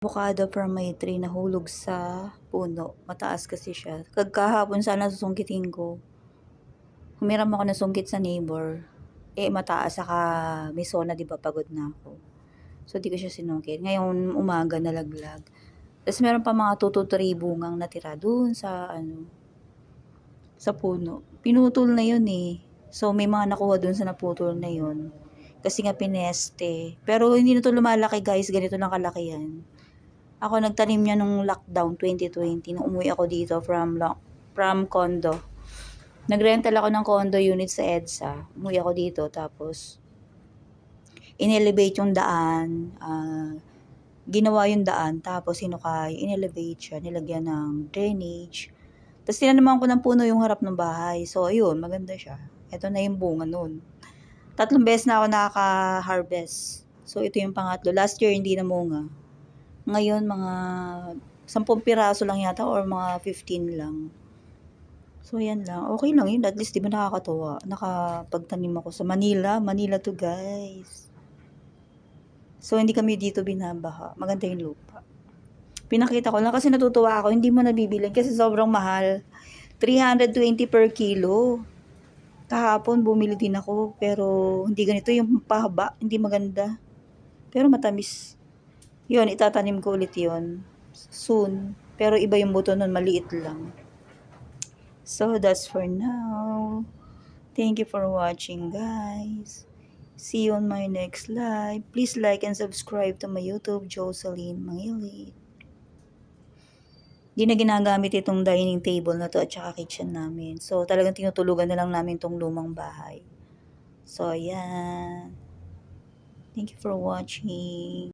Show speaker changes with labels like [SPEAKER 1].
[SPEAKER 1] Avocado from my tree nahulog sa puno. Mataas kasi siya. Kahapon sana susungkitin ko. Humiram ako ng sungkit sa neighbor. Mataas saka may sona, di ba? Pagod na ako. So, di ko siya sinungkit. Ngayong umaga nalaglag. Tapos meron pa mga 2 to 3 bungang natira dun sa puno. Pinutol na yun eh. So, may mga nakuha dun sa naputol na yun. Kasi nga pineste. Pero hindi na to lumalaki guys. Ganito lang kalaki yan. Ako nagtanim niya nung lockdown 2020 nung umuwi ako dito from condo. Nagrental ako ng condo unit sa EDSA. Umuwi ako dito tapos in-elevate yung daan. Ginawa yung daan tapos hinukay, in-elevate siya, nilagyan ng drainage. Tapos tinanaman ko ng puno yung harap ng bahay. So ayun, maganda siya. Ito na yung bunga nun. 3 beses na ako nakaka-harvest. So ito yung pangatlo. Last year hindi na munga. Ngayon, mga 10 piraso lang yata or mga 15 lang. So, yan lang. Okay lang yun. At least, di ba nakakatuwa? Nakapagtanim ako sa Manila. Manila to, guys. So, hindi kami dito binabaha. Maganda yung lupa. Pinakita ko lang kasi natutuwa ako. Hindi mo nabibilin kasi sobrang mahal. 320 per kilo. Kahapon, bumili din ako. Pero, hindi ganito. Yung pahaba, hindi maganda. Pero matamis. Yun, itatanim ko ulit yun soon. Pero iba yung buto nun, maliit lang. So, that's for now. Thank you for watching, guys. See you on my next live. Please like and subscribe to my YouTube, Jocelyn Mangilit. Di na ginagamit itong dining table na to at saka kitchen namin. So, talagang tinutulugan na lang namin itong lumang bahay. So, ayan. Thank you for watching.